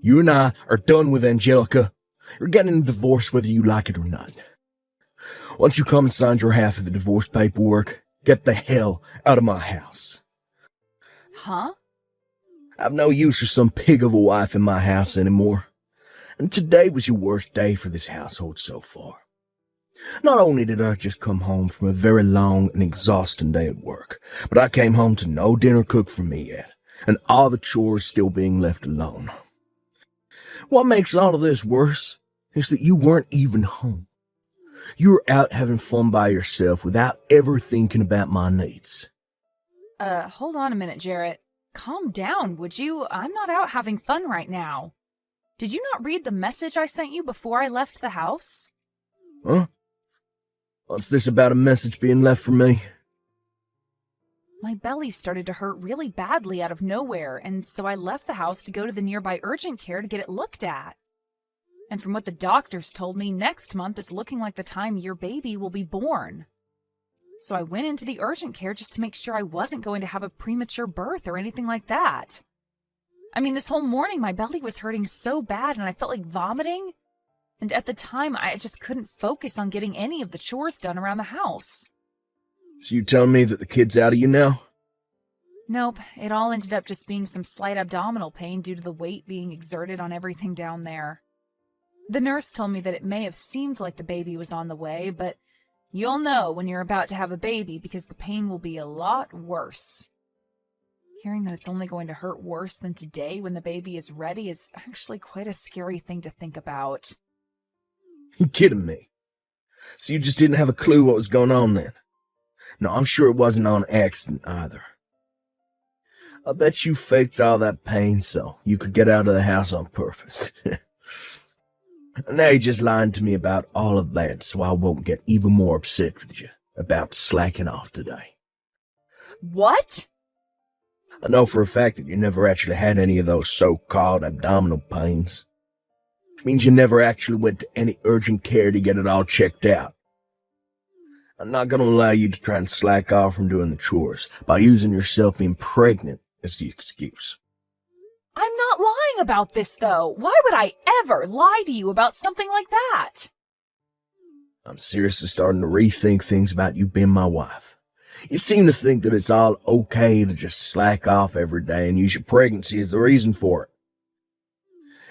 You and I are done with Angelica. You're getting a divorce whether you like it or not. Once you come and sign your half of the divorce paperwork, get the hell out of my house. Huh? I've no use for some pig of a wife in my house anymore. And today was your worst day for this household so far. Not only did I just come home from a very long and exhausting day at work, but I came home to no dinner cooked for me yet, and all the chores still being left alone. What makes all of this worse is that you weren't even home. You were out having fun by yourself without ever thinking about my needs. Hold on a minute, Jarrett. Calm down, would you? I'm not out having fun right now. Did you not read the message I sent you before I left the house? Huh? What's this about a message being left for me? My belly started to hurt really badly out of nowhere, and so I left the house to go to the nearby urgent care to get it looked at. And from what the doctors told me, next month is looking like the time your baby will be born. So I went into the urgent care just to make sure I wasn't going to have a premature birth or anything like that. I mean, this whole morning my belly was hurting so bad and I felt like vomiting. And at the time, I just couldn't focus on getting any of the chores done around the house. So you telling me that the kid's out of you now? Nope, it all ended up just being some slight abdominal pain due to the weight being exerted on everything down there. The nurse told me that it may have seemed like the baby was on the way, but you'll know when you're about to have a baby because the pain will be a lot worse. Hearing that it's only going to hurt worse than today when the baby is ready is actually quite a scary thing to think about. You kidding me? So you just didn't have a clue what was going on then? No, I'm sure it wasn't on accident either. I bet you faked all that pain so you could get out of the house on purpose. And now you're just lying to me about all of that so I won't get even more upset with you about slacking off today. What? I know for a fact that you never actually had any of those so-called abdominal pains. Which means you never actually went to any urgent care to get it all checked out. I'm not going to allow you to try and slack off from doing the chores by using yourself being pregnant as the excuse. I'm not lying about this, though. Why would I ever lie to you about something like that? I'm seriously starting to rethink things about you being my wife. You seem to think that it's all okay to just slack off every day and use your pregnancy as the reason for it.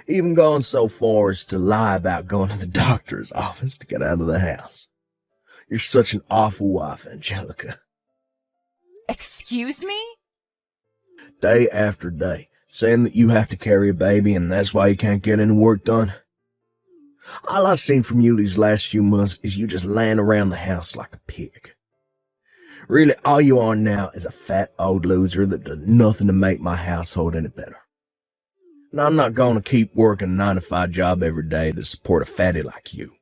Even going so far as to lie about going to the doctor's office to get out of the house. You're such an awful wife, Angelica. Excuse me? Day after day, saying that you have to carry a baby and that's why you can't get any work done. All I've seen from you these last few months is you just laying around the house like a pig. Really, all you are now is a fat old loser that does nothing to make my household any better. And I'm not going to keep working a 9-to-5 job every day to support a fatty like you.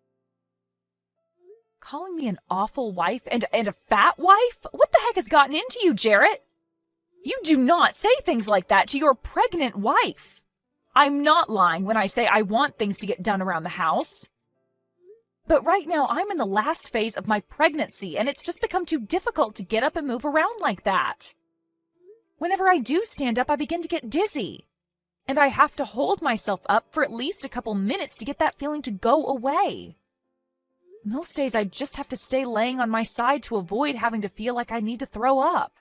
Calling me an awful wife and a fat wife? What the heck has gotten into you, Jarrett? You do not say things like that to your pregnant wife. I'm not lying when I say I want things to get done around the house. But right now, I'm in the last phase of my pregnancy, and it's just become too difficult to get up and move around like that. Whenever I do stand up, I begin to get dizzy. And I have to hold myself up for at least a couple minutes to get that feeling to go away. Most days, I just have to stay laying on my side to avoid having to feel like I need to throw up.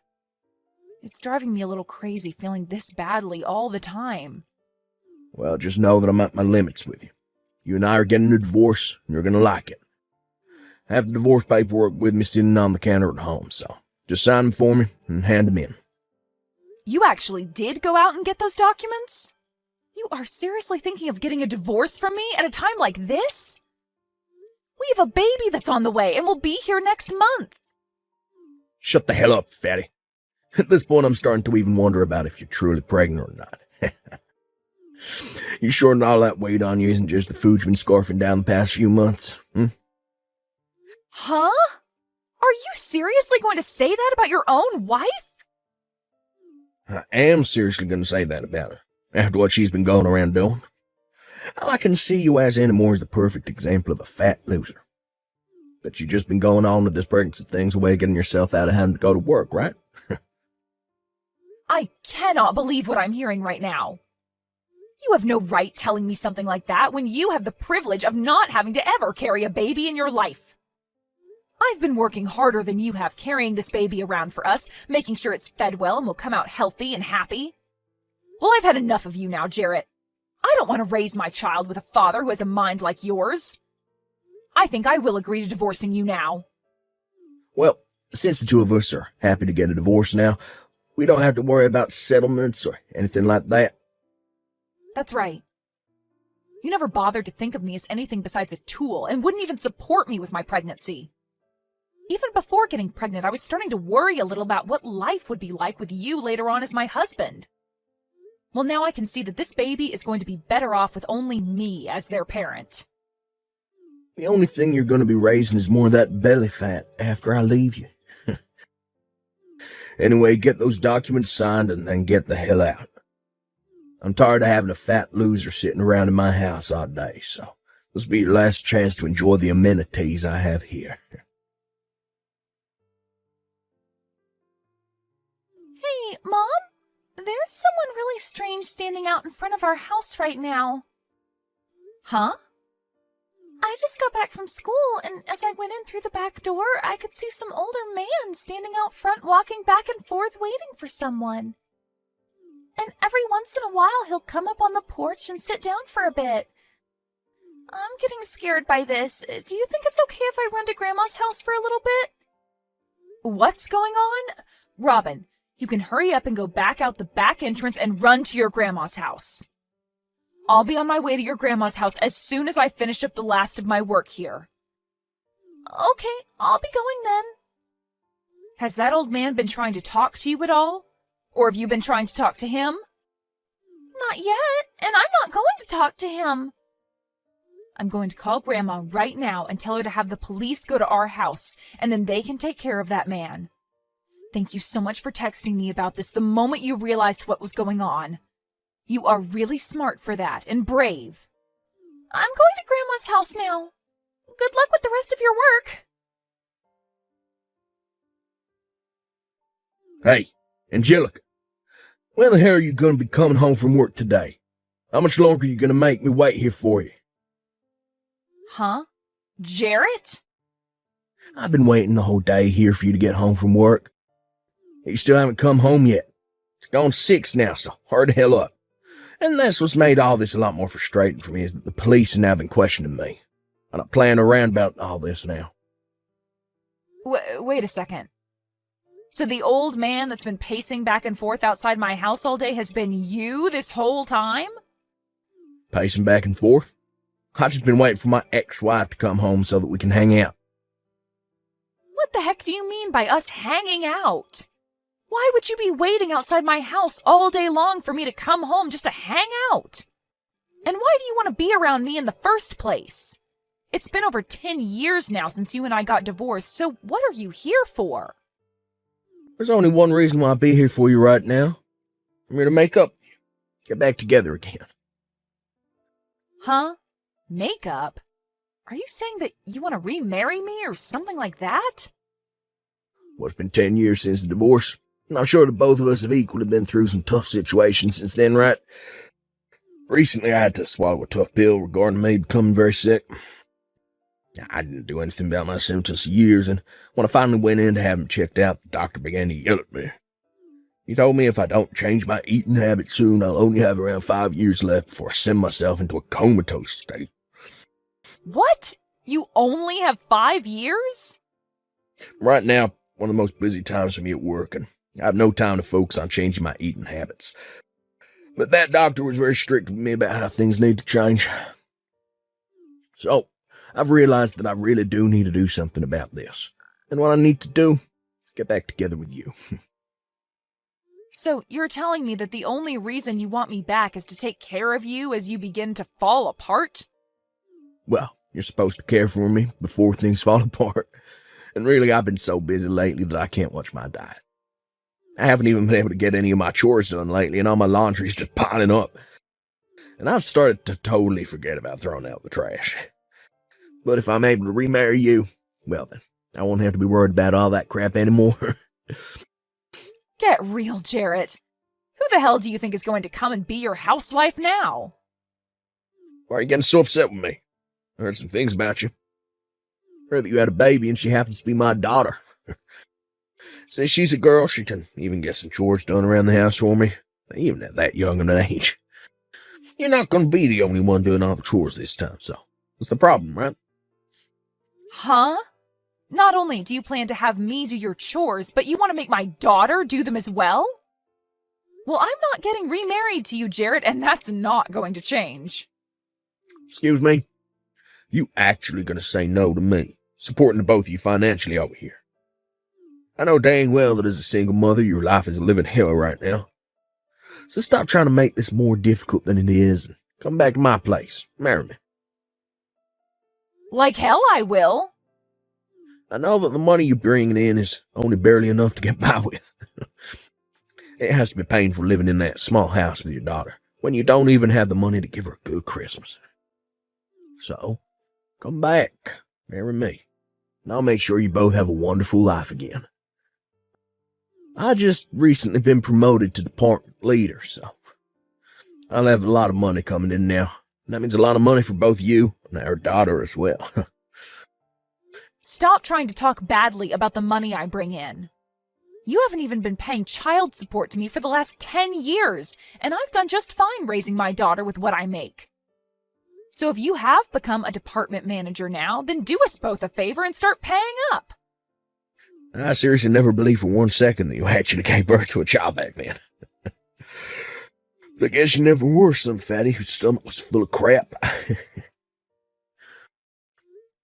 It's driving me a little crazy feeling this badly all the time. Well, just know that I'm at my limits with you. You and I are getting a divorce, and you're going to like it. I have the divorce paperwork with me sitting on the counter at home, so just sign them for me and hand them in. You actually did go out and get those documents? You are seriously thinking of getting a divorce from me at a time like this? We have a baby that's on the way, and we'll be here next month. Shut the hell up, fatty. At this point, I'm starting to even wonder about if you're truly pregnant or not. You sure that all that weight on you isn't just the food you've been scarfing down the past few months? Huh? Are you seriously going to say that about your own wife? I am seriously going to say that about her, after what she's been going around doing. All I can see you as anymore is the perfect example of a fat loser. But you've just been going on with this pregnancy thing's a way of getting yourself out of having to go to work, right? I cannot believe what I'm hearing right now. You have no right telling me something like that when you have the privilege of not having to ever carry a baby in your life. I've been working harder than you have carrying this baby around for us, making sure it's fed well and will come out healthy and happy. Well, I've had enough of you now, Jarrett. I don't want to raise my child with a father who has a mind like yours. I think I will agree to divorcing you now. Well, since the two of us are happy to get a divorce now, we don't have to worry about settlements or anything like that. That's right. You never bothered to think of me as anything besides a tool and wouldn't even support me with my pregnancy. Even before getting pregnant, I was starting to worry a little about what life would be like with you later on as my husband. Well, now I can see that this baby is going to be better off with only me as their parent. The only thing you're going to be raising is more of that belly fat after I leave you. Anyway, get those documents signed and then get the hell out. I'm tired of having a fat loser sitting around in my house all day, so this will be your last chance to enjoy the amenities I have here. Hey, Mom? There's someone really strange standing out in front of our house right now. Huh? I just got back from school, and as I went in through the back door, I could see some older man standing out front walking back and forth waiting for someone. And every once in a while, he'll come up on the porch and sit down for a bit. I'm getting scared by this. Do you think it's okay if I run to Grandma's house for a little bit? What's going on? Robin, you can hurry up and go back out the back entrance and run to your grandma's house. I'll be on my way to your grandma's house as soon as I finish up the last of my work here. Okay, I'll be going then. Has that old man been trying to talk to you at all? Or have you been trying to talk to him? Not yet, and I'm not going to talk to him. I'm going to call Grandma right now and tell her to have the police go to our house, and then they can take care of that man. Thank you so much for texting me about this the moment you realized what was going on. You are really smart for that and brave. I'm going to Grandma's house now. Good luck with the rest of your work. Hey, Angelica, when the hell are you going to be coming home from work today? How much longer are you going to make me wait here for you? Huh? Jarrett? I've been waiting the whole day here for you to get home from work. You still haven't come home yet. It's gone 6 now, so hurry the hell up. And that's what's made all this a lot more frustrating for me, is that the police have now been questioning me. I'm not playing around about all this now. Wait a second. So the old man that's been pacing back and forth outside my house all day has been you this whole time? Pacing back and forth? I've just been waiting for my ex-wife to come home so that we can hang out. What the heck do you mean by us hanging out? Why would you be waiting outside my house all day long for me to come home just to hang out? And why do you want to be around me in the first place? It's been over 10 years now since you and I got divorced, so what are you here for? There's only one reason why I'll be here for you right now. I'm here to make up with you. Get back together again. Huh? Makeup? Are you saying that you want to remarry me or something like that? Well, it's been 10 years since the divorce. And I'm sure that both of us have equally been through some tough situations since then, right? Recently, I had to swallow a tough pill regarding me becoming very sick. I didn't do anything about my symptoms for years, and when I finally went in to have him checked out, the doctor began to yell at me. He told me if I don't change my eating habit soon, I'll only have around 5 years left before I send myself into a comatose state. What? You only have 5 years? Right now, one of the most busy times for me at work, and I have no time to focus on changing my eating habits. But that doctor was very strict with me about how things need to change. So, I've realized that I really do need to do something about this. And what I need to do is get back together with you. So you're telling me that the only reason you want me back is to take care of you as you begin to fall apart? Well, you're supposed to care for me before things fall apart. And really, I've been so busy lately that I can't watch my diet. I haven't even been able to get any of my chores done lately, and all my laundry's just piling up. And I've started to totally forget about throwing out the trash. But if I'm able to remarry you, well then, I won't have to be worried about all that crap anymore. Get real, Jarrett. Who the hell do you think is going to come and be your housewife now? Why are you getting so upset with me? I heard some things about you. Heard that you had a baby and she happens to be my daughter. Since she's a girl, she can even get some chores done around the house for me, even at that young an age. You're not going to be the only one doing all the chores this time, so what's the problem, right? Huh? Not only do you plan to have me do your chores, but you want to make my daughter do them as well? Well, I'm not getting remarried to you, Jarrett, and that's not going to change. Excuse me? You actually going to say no to me, supporting the both of you financially over here? I know dang well that as a single mother, your life is a living hell right now. So stop trying to make this more difficult than it is and come back to my place. Marry me. Like hell I will. I know that the money you're bringing in is only barely enough to get by with. It has to be painful living in that small house with your daughter when you don't even have the money to give her a good Christmas. So, come back, marry me, and I'll make sure you both have a wonderful life again. I just recently been promoted to department leader, so I'll have a lot of money coming in now. And that means a lot of money for both you and our daughter as well. Stop trying to talk badly about the money I bring in. You haven't even been paying child support to me for the last 10 years, and I've done just fine raising my daughter with what I make. So if you have become a department manager now, then do us both a favor and start paying up. I seriously never believed for 1 second that you actually gave birth to a child back then. But I guess you never were some fatty whose stomach was full of crap.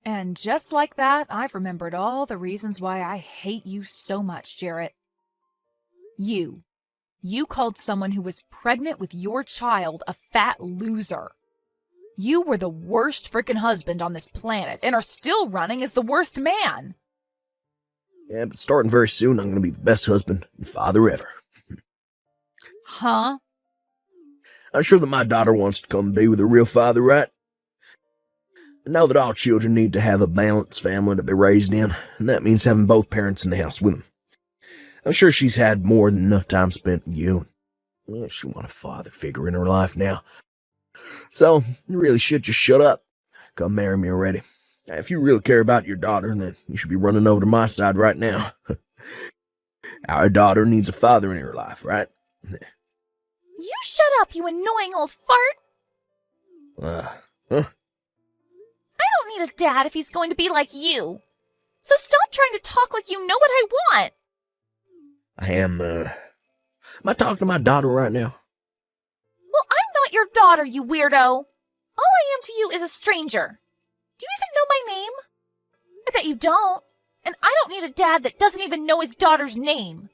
And just like that, I've remembered all the reasons why I hate you so much, Jarrett. You called someone who was pregnant with your child a fat loser. You were the worst frickin' husband on this planet and are still running as the worst man. Yeah, but starting very soon, I'm going to be the best husband and father ever. Huh? I'm sure that my daughter wants to come be with her real father, right? I know that all children need to have a balanced family to be raised in, and that means having both parents in the house with them. I'm sure she's had more than enough time spent with you. Well, she wants a father figure in her life now. So, you really should just shut up. Come marry me already. If you really care about your daughter, then you should be running over to my side right now. Our daughter needs a father in her life, right? You shut up, you annoying old fart! Huh? I don't need a dad if he's going to be like you. So stop trying to talk like you know what I want. Am I talking to my daughter right now? Well, I'm not your daughter, you weirdo. All I am to you is a stranger. Do you even know my name? I bet you don't. And I don't need a dad that doesn't even know his daughter's name.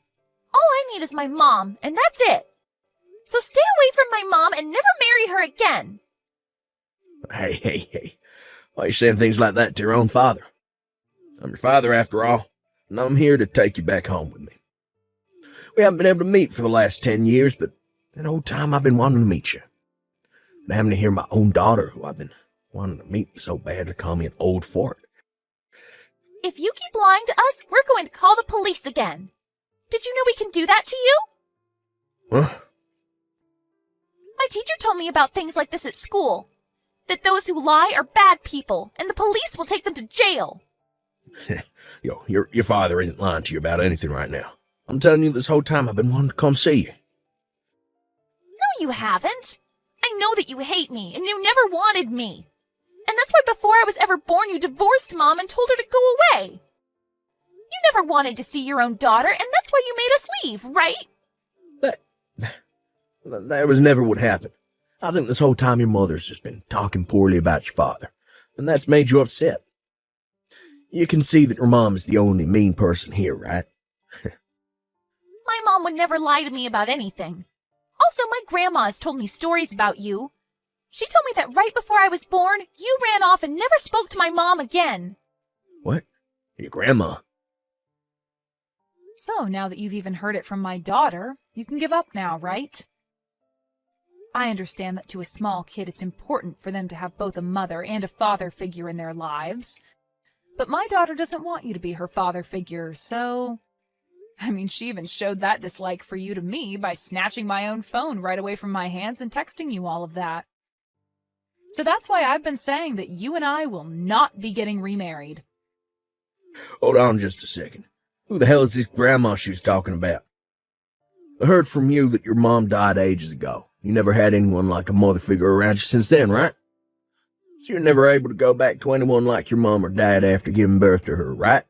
All I need is my mom, and that's it. So stay away from my mom and never marry her again. Hey. Why are you saying things like that to your own father? I'm your father after all, and I'm here to take you back home with me. We haven't been able to meet for the last 10 years, but that whole time I've been wanting to meet you. And having to hear my own daughter, who I've been wanting to meet so badly, call me an old fart. If you keep lying to us, we're going to call the police again. Did you know we can do that to you? Huh? My teacher told me about things like this at school. That those who lie are bad people, and the police will take them to jail. Your father isn't lying to you about anything right now. I'm telling you, this whole time I've been wanting to come see you. No, you haven't. I know that you hate me, and you never wanted me. And that's why before I was ever born, you divorced Mom and told her to go away. You never wanted to see your own daughter, and that's why you made us leave, right? That was never what happened. I think this whole time your mother's just been talking poorly about your father, and that's made you upset. You can see that your mom is the only mean person here, right? My mom would never lie to me about anything. Also, my grandma has told me stories about you. She told me that right before I was born, you ran off and never spoke to my mom again. What? Your grandma? So, now that you've even heard it from my daughter, you can give up now, right? I understand that to a small kid it's important for them to have both a mother and a father figure in their lives. But my daughter doesn't want you to be her father figure, so I mean, she even showed that dislike for you to me by snatching my own phone right away from my hands and texting you all of that. So that's why I've been saying that you and I will not be getting remarried. Hold on just a second. Who the hell is this grandma she was talking about? I heard from you that your mom died ages ago. You never had anyone like a mother figure around you since then, right? So you're never able to go back to anyone like your mom or dad after giving birth to her, right?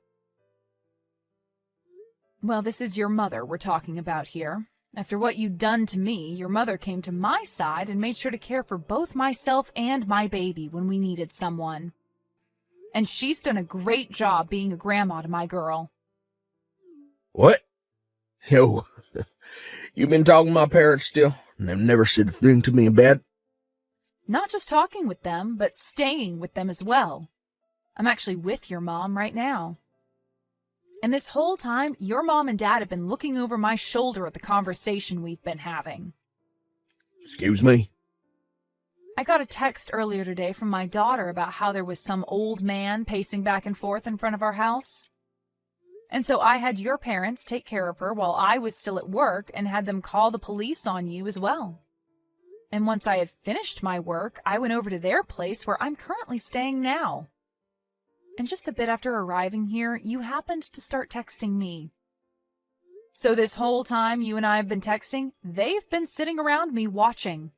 Well, this is your mother we're talking about here. After what you'd done to me, your mother came to my side and made sure to care for both myself and my baby when we needed someone. And she's done a great job being a grandma to my girl. What? Yo, you been talking to my parents still? And they've never said a thing to me about it? Not just talking with them, but staying with them as well. I'm actually with your mom right now. And this whole time, your mom and dad have been looking over my shoulder at the conversation we've been having. Excuse me? I got a text earlier today from my daughter about how there was some old man pacing back and forth in front of our house. And so I had your parents take care of her while I was still at work and had them call the police on you as well. And once I had finished my work, I went over to their place where I'm currently staying now. And just a bit after arriving here, you happened to start texting me. So this whole time you and I have been texting, they've been sitting around me watching.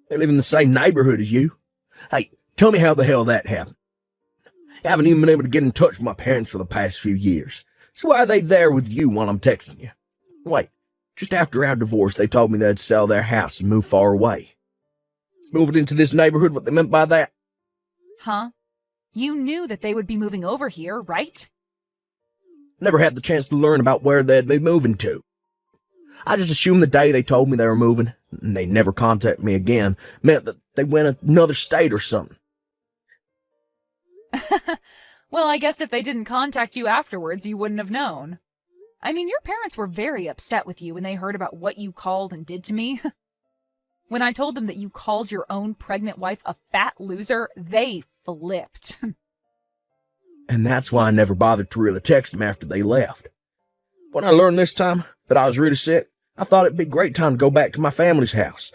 They live in the same neighborhood as you. Hey, tell me how the hell that happened. I haven't even been able to get in touch with my parents for the past few years. So why are they there with you while I'm texting you? Wait, just after our divorce, they told me they'd sell their house and move far away. Is moving into this neighborhood what they meant by that? Huh? You knew that they would be moving over here, right? Never had the chance to learn about where they'd be moving to. I just assumed the day they told me they were moving, and they never contacted me again, meant that they went another state or something. Well, I guess if they didn't contact you afterwards, you wouldn't have known. I mean, your parents were very upset with you when they heard about what you called and did to me. When I told them that you called your own pregnant wife a fat loser, they flipped. And that's why I never bothered to really text them after they left. When I learned this time that I was really sick, I thought it'd be a great time to go back to my family's house.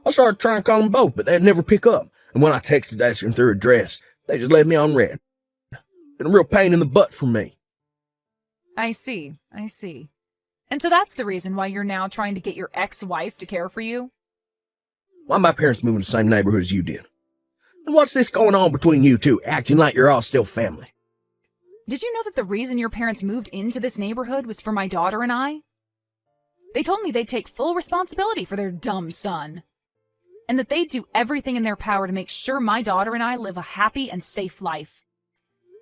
I started trying to call them both, but they'd never pick up. And when I texted asking their address, they just left me on red. Been a real pain in the butt for me. I see. And so that's the reason why you're now trying to get your ex-wife to care for you? Why my parents moved in the same neighborhood as you did? And what's this going on between you two, acting like you're all still family? Did you know that the reason your parents moved into this neighborhood was for my daughter and I? They told me they'd take full responsibility for their dumb son. And that they'd do everything in their power to make sure my daughter and I live a happy and safe life.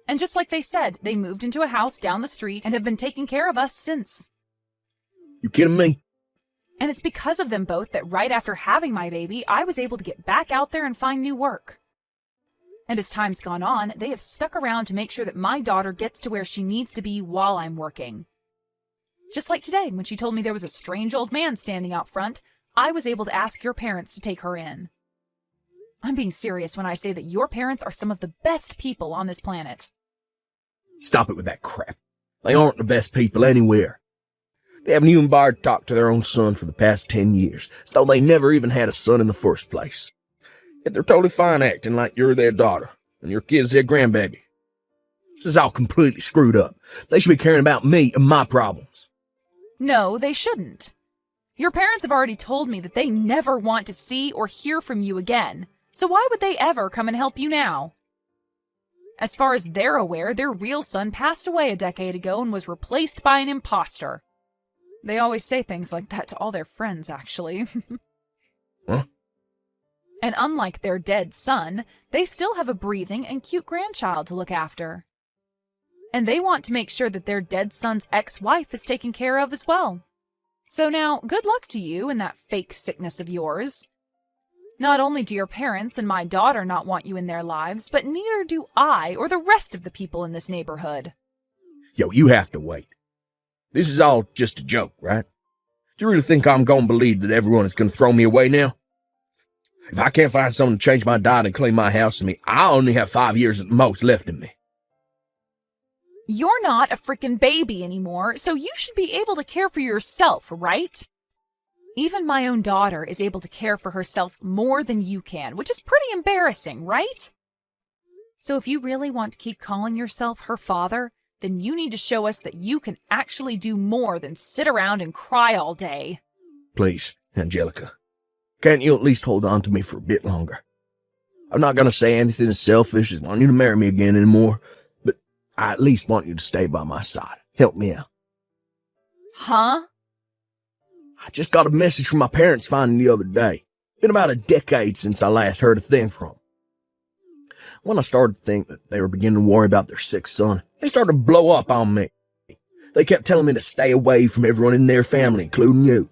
And just like they said, they moved into a house down the street and have been taking care of us since. You kidding me? And it's because of them both that right after having my baby, I was able to get back out there and find new work. And as time's gone on, they have stuck around to make sure that my daughter gets to where she needs to be while I'm working. Just like today, when she told me there was a strange old man standing out front, I was able to ask your parents to take her in. I'm being serious when I say that your parents are some of the best people on this planet. Stop it with that crap. They aren't the best people anywhere. They haven't even bothered to talk to their own son for the past 10 years, as though they never even had a son in the first place. Yet they're totally fine acting like you're their daughter, and your kid's their grandbaby. This is all completely screwed up. They should be caring about me and my problems. No, they shouldn't. Your parents have already told me that they never want to see or hear from you again, so why would they ever come and help you now? As far as they're aware, their real son passed away a decade ago and was replaced by an imposter. They always say things like that to all their friends, actually. Huh? And unlike their dead son, they still have a breathing and cute grandchild to look after. And they want to make sure that their dead son's ex-wife is taken care of as well. So now, good luck to you in that fake sickness of yours. Not only do your parents and my daughter not want you in their lives, but neither do I or the rest of the people in this neighborhood. Yo, you have to wait. This is all just a joke, right? Do you really think I'm going to believe that everyone is going to throw me away now? If I can't find someone to change my diet and clean my house to me, I only have 5 years at the most left in me. You're not a frickin' baby anymore, so you should be able to care for yourself, right? Even my own daughter is able to care for herself more than you can, which is pretty embarrassing, right? So if you really want to keep calling yourself her father, then you need to show us that you can actually do more than sit around and cry all day. Please, Angelica, can't you at least hold on to me for a bit longer? I'm not going to say anything as selfish as wanting you to marry me again anymore, but I at least want you to stay by my side. Help me out. Huh? I just got a message from my parents finding the other day. Been about a decade since I last heard a thing from them. When I started to think that they were beginning to worry about their sick son, they started to blow up on me. They kept telling me to stay away from everyone in their family, including you.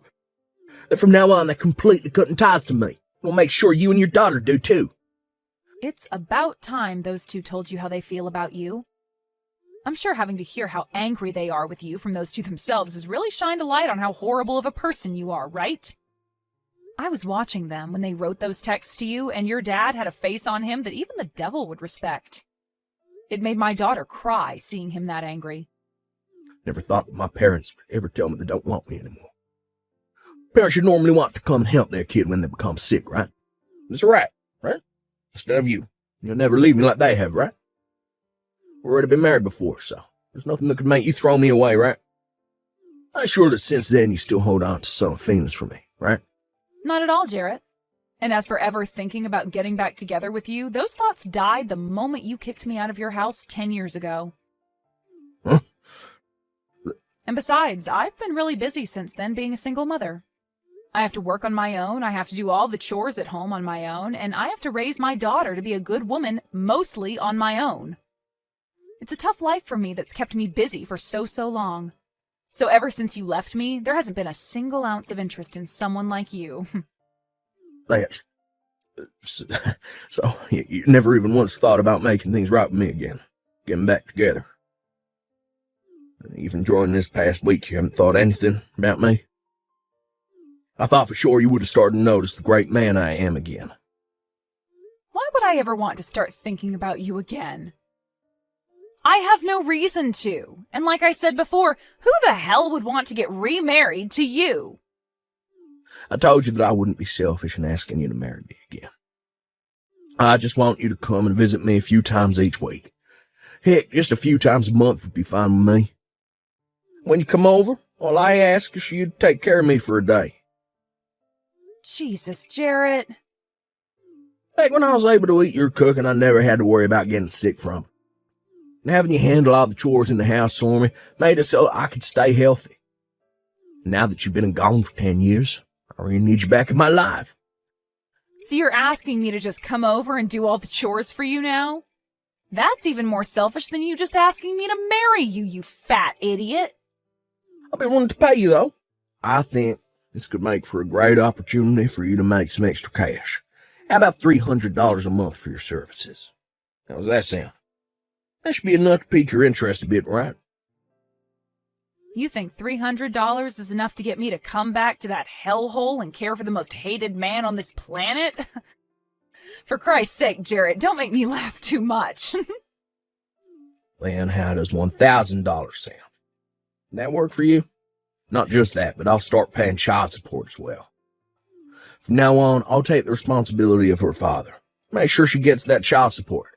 That from now on, they're completely cutting ties to me. We'll make sure you and your daughter do too. It's about time those two told you how they feel about you. I'm sure having to hear how angry they are with you from those two themselves has really shined a light on how horrible of a person you are, right? I was watching them when they wrote those texts to you, and your dad had a face on him that even the devil would respect. It made my daughter cry seeing him that angry. Never thought that my parents would ever tell me they don't want me anymore. Parents should normally want to come and help their kid when they become sick, right? That's right? Instead of you. You'll never leave me like they have, right? We've already been married before, so there's nothing that could make you throw me away, right? I'm sure that since then you still hold on to some feelings for me, right? Not at all, Jarrett. And as for ever thinking about getting back together with you, those thoughts died the moment you kicked me out of your house 10 years ago. Huh? And besides, I've been really busy since then being a single mother. I have to work on my own, I have to do all the chores at home on my own, and I have to raise my daughter to be a good woman mostly on my own. It's a tough life for me that's kept me busy for so long. So ever since you left me, there hasn't been a single ounce of interest in someone like you. That's... So, you never even once thought about making things right with me again, getting back together. Even during this past week, you haven't thought anything about me? I thought for sure you would have started to notice the great man I am again. Why would I ever want to start thinking about you again? I have no reason to. And like I said before, who the hell would want to get remarried to you? I told you that I wouldn't be selfish in asking you to marry me again. I just want you to come and visit me a few times each week. Heck, just a few times a month would be fine with me. When you come over, all I ask is for you to take care of me for a day. Jesus, Jarrett. Back when I was able to eat your cooking, I never had to worry about getting sick from it. And having you handle all the chores in the house for me made it so I could stay healthy. Now that you've been gone for 10 years, I really need you back in my life. So you're asking me to just come over and do all the chores for you now? That's even more selfish than you just asking me to marry you, you fat idiot. I'll be willing to pay you, though. I think this could make for a great opportunity for you to make some extra cash. How about $300 a month for your services? How does that sound? That should be enough to pique your interest a bit, right? You think $300 is enough to get me to come back to that hellhole and care for the most hated man on this planet? For Christ's sake, Jarrett, don't make me laugh too much. Then how does $1,000 sound? That work for you? Not just that, but I'll start paying child support as well. From now on, I'll take the responsibility of her father. Make sure she gets that child support.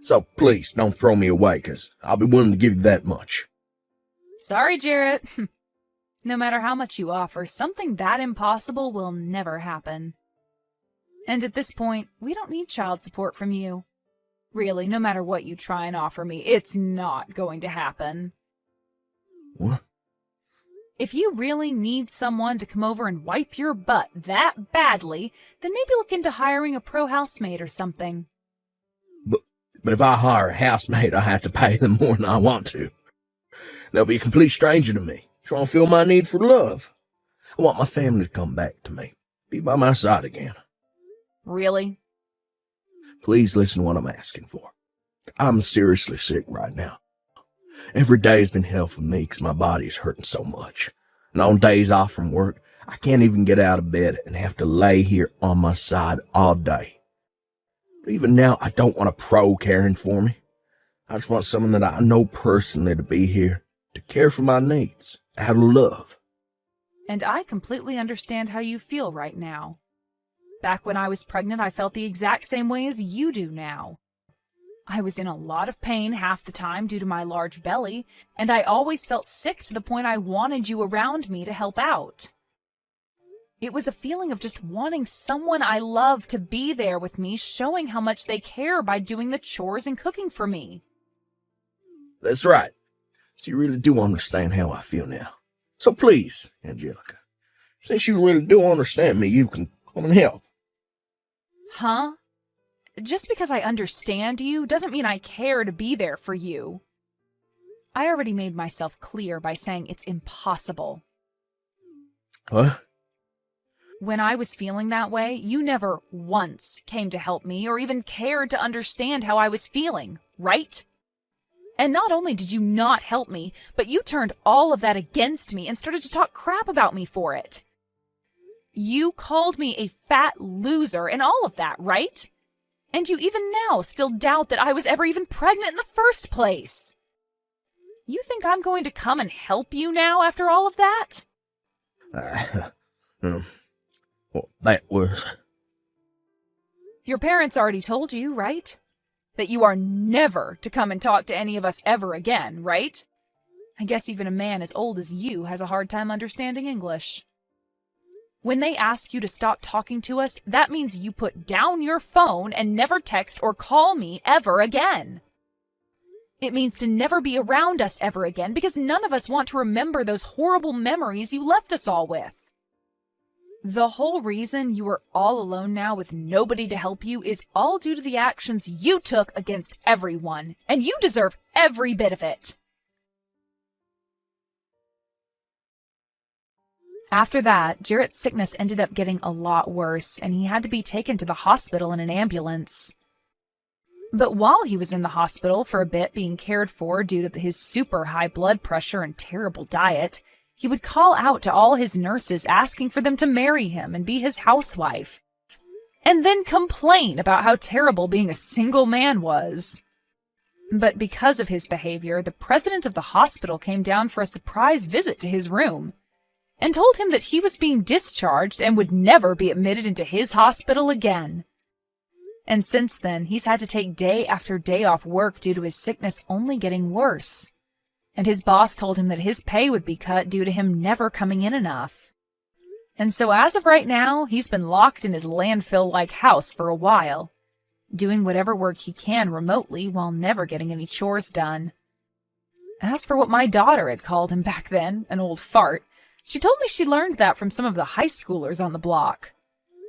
So please, don't throw me away, because I'll be willing to give you that much. Sorry, Jarrett. No matter how much you offer, something that impossible will never happen. And at this point, we don't need child support from you. Really, no matter what you try and offer me, it's not going to happen. What? If you really need someone to come over and wipe your butt that badly, then maybe look into hiring a pro housemaid or something. But if I hire a housemaid, I have to pay them more than I want to. They'll be a complete stranger to me, trying to feel my need for love. I want my family to come back to me, be by my side again. Really? Please listen to what I'm asking for. I'm seriously sick right now. Every day has been hell for me because my body is hurting so much. And on days off from work, I can't even get out of bed and have to lay here on my side all day. But even now, I don't want a pro caring for me. I just want someone that I know personally to be here, to care for my needs, out of love. And I completely understand how you feel right now. Back when I was pregnant, I felt the exact same way as you do now. I was in a lot of pain half the time due to my large belly, and I always felt sick to the point I wanted you around me to help out. It was a feeling of just wanting someone I love to be there with me, showing how much they care by doing the chores and cooking for me. That's right. So you really do understand how I feel now. So please, Angelica, since you really do understand me, you can come and help. Huh? Just because I understand you doesn't mean I care to be there for you. I already made myself clear by saying it's impossible. What? When I was feeling that way, you never once came to help me or even cared to understand how I was feeling, right? And not only did you not help me, but you turned all of that against me and started to talk crap about me for it. You called me a fat loser and all of that, right? And you even now still doubt that I was ever even pregnant in the first place. You think I'm going to come and help you now after all of that? Well, that was... Your parents already told you, right? That you are never to come and talk to any of us ever again, right? I guess even a man as old as you has a hard time understanding English. When they ask you to stop talking to us, that means you put down your phone and never text or call me ever again. It means to never be around us ever again because none of us want to remember those horrible memories you left us all with. The whole reason you are all alone now with nobody to help you is all due to the actions you took against everyone, and you deserve every bit of it. After that, Jarrett's sickness ended up getting a lot worse, and he had to be taken to the hospital in an ambulance. But while he was in the hospital for a bit being cared for due to his super high blood pressure and terrible diet, he would call out to all his nurses asking for them to marry him and be his housewife, and then complain about how terrible being a single man was. But because of his behavior, the president of the hospital came down for a surprise visit to his room and told him that he was being discharged and would never be admitted into his hospital again. And since then, he's had to take day after day off work due to his sickness only getting worse. And his boss told him that his pay would be cut due to him never coming in enough. And so as of right now, he's been locked in his landfill-like house for a while, doing whatever work he can remotely while never getting any chores done. As for what my daughter had called him back then, an old fart, she told me she learned that from some of the high schoolers on the block.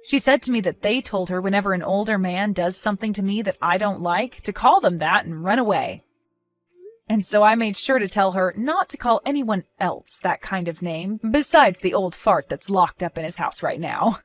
She said to me that they told her whenever an older man does something to me that I don't like, to call them that and run away. And so I made sure to tell her not to call anyone else that kind of name, besides the old fart that's locked up in his house right now.